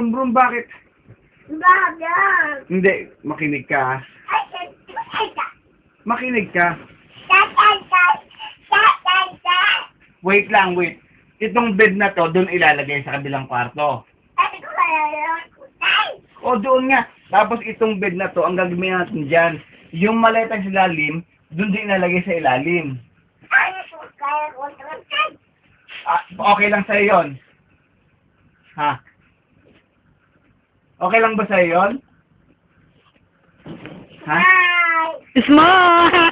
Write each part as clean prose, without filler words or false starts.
Brum, bakit? Bakit? Hindi, makinig ka. Makinig ka. Wait lang, wait. Itong bed na to, doon ilalagay sa kabilang kwarto. O, doon nga. Tapos itong bed na to, ang gagawin natin dyan, yung maletang sa ilalim, doon din ilalagay sa ilalim. Okay lang sa'yo yun? Ha? Okay lang ba sa'yo yun? Ha? Smile!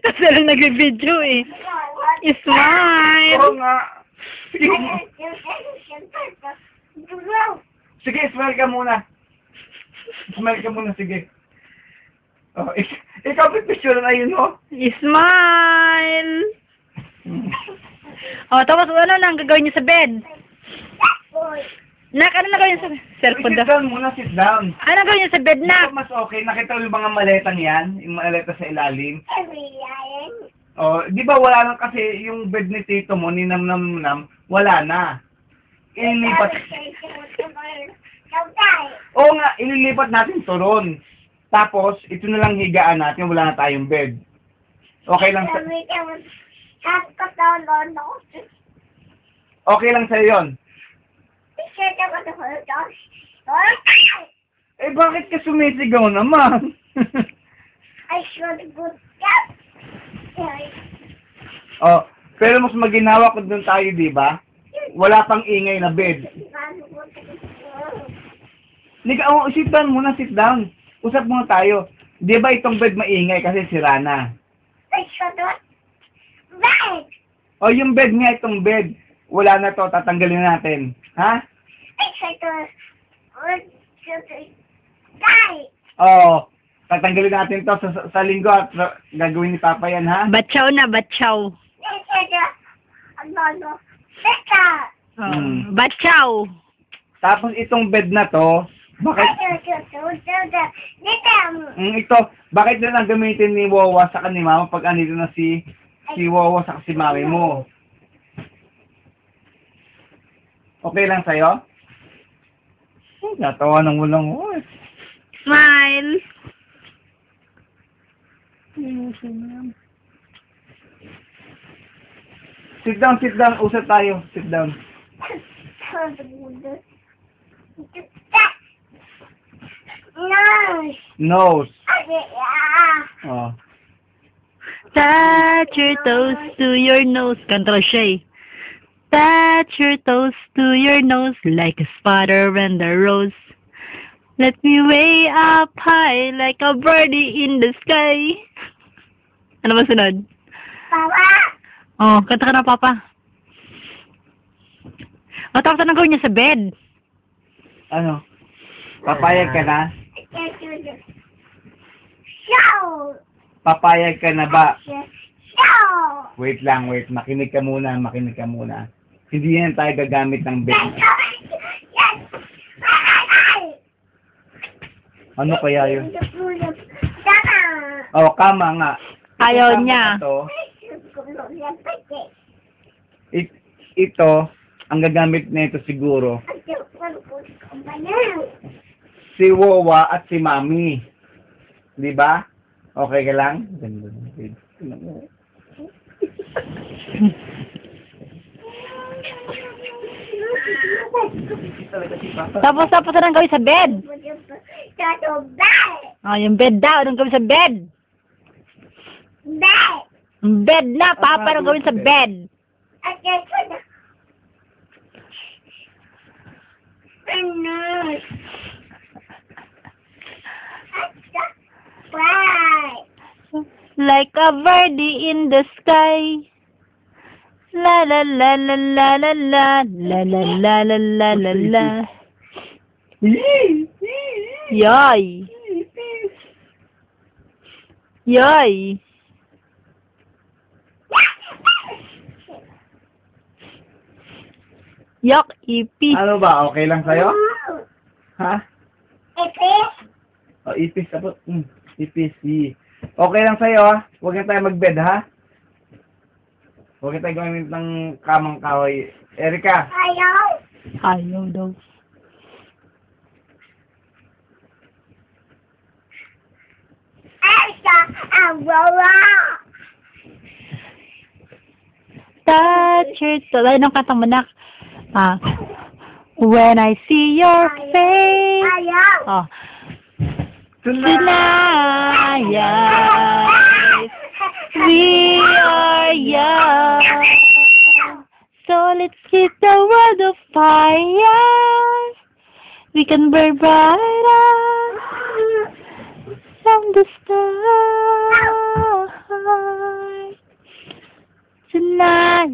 Kasi lang nag-video eh. Smile! Oo nga. Sige. Sige, smile ka muna. Smile ka muna, sige. Oh, ikaw picture na yun, oh. Smile! Oh, tapos ano lang gagawin niyo sa bed? Nak, ano na gawin sa cellphone Sit daw? down muna, sit down. Ano gawin niyo sa bed, Nak? Mas okay, nakita mo yung mga maletang yan? Yung maleta sa ilalim? Oh, di ba wala lang kasi yung bed ni tito mo, ni Nam, wala na. Ililipat. Oo nga, ililipat natin to ron. Tapos, ito na lang higaan natin, wala na tayong bed. Okay lang sa... Okay lang sa'yo yun. Eh, bakit ka sumisigaw naman? Oh, pero mas maginawa kung doon tayo, di ba? Wala pang ingay na bed. Liga, oh, sit down muna, sit down. Usap muna tayo. Di ba itong bed maingay kasi sira na? Oh, yung bed nga, itong bed. Wala na to, tatanggalin natin. Ha? Oh, tatanggalin natin to sa linggo at gagawin ni Papa yan, ha? Batsaw na, batsaw. Batsaw. Tapos itong bed na to, bakit? Ito, bakit na lang gamitin ni Wawa sa ni Mama pag andito na si Wawa sa si Mami mo? Okay lang sa'yo? Natawanan mo lang. Oh. Smile. Sit down. Usap tayo. Sit down. Nose. Oh. Touch your toes to your nose. Kanta siya eh. Touch your toes to your nose like a spider and a rose. Let me way up high like a birdie in the sky. Ano ba sunod? Papa! Oh, kanta ka na, Papa. O, tapos anong gawin niya sa bed? Ano? Papayag ka na? Papayag ka na ba? Wait lang, wait. Makinig ka muna. Hindi yan tayo gagamit ng bed. Ano kaya yun? Oh, kama nga. Ayaw Kama niya. Ito, ang gagamit nito siguro, si Wawa at si Mami. Di ba? Okay ka lang? Tapos anong gawin sa bed? Oh, yung bed daw. Anong gawin sa bed? Bed na, Papa. Anong gawin sa bed? Like a birdie in the sky. La la la la la la la la la la la la la la. Yoy. Yoy. Yok, ipis. Ano ba? Okay lang sa'yo? Ha? Ipis? O, ipis. Tapos, ipis. Okay lang sa'yo, ha? Huwag na tayo mag-bed, ha? Huwag na tayo gawin ng kamang kahoy. Erika! Ayaw? Ayaw daw. Touch your toes. Ay, nung kantang manak. When I see your face. Oh. Tonight, we are young. So let's keep the world of fire. We can burn brighter from the stars. Tonight,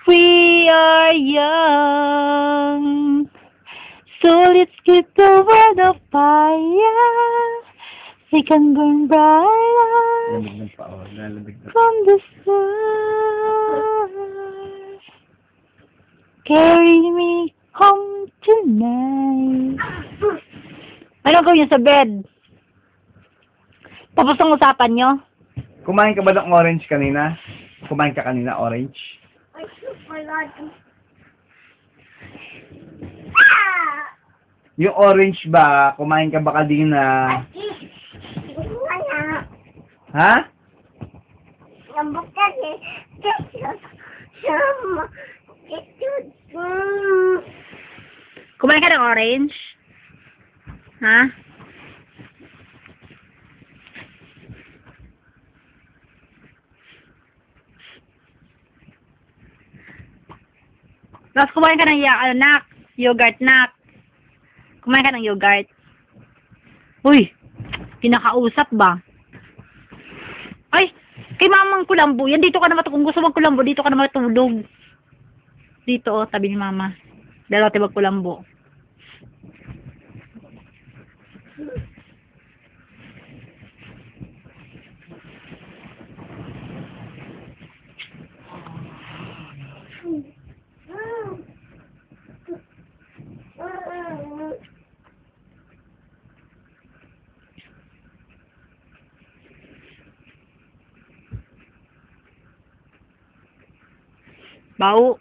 we are young. So let's keep the world of fire. We can burn brighter from the stars. Carry me home tonight. Ano gawin sa bed? Tapos ang usapan nyo? Kumain ka ba ng orange kanina? Kumain ka kanina orange? Yung orange ba, kumain ka ba kanina? Ha? Kumain ka ng orange? Ha? Tapos kumain ka ng yogurt, nak. Kumain ka ng yogurt. Uy, pinakausap ba? Ay, kay mamang kulambo. Yan, dito ka na matulog. Kung gusto mong kulambo, dito ka na matulog. Dito, oh, tabi ni mama. Dalawa tayo magkulambo. Bau.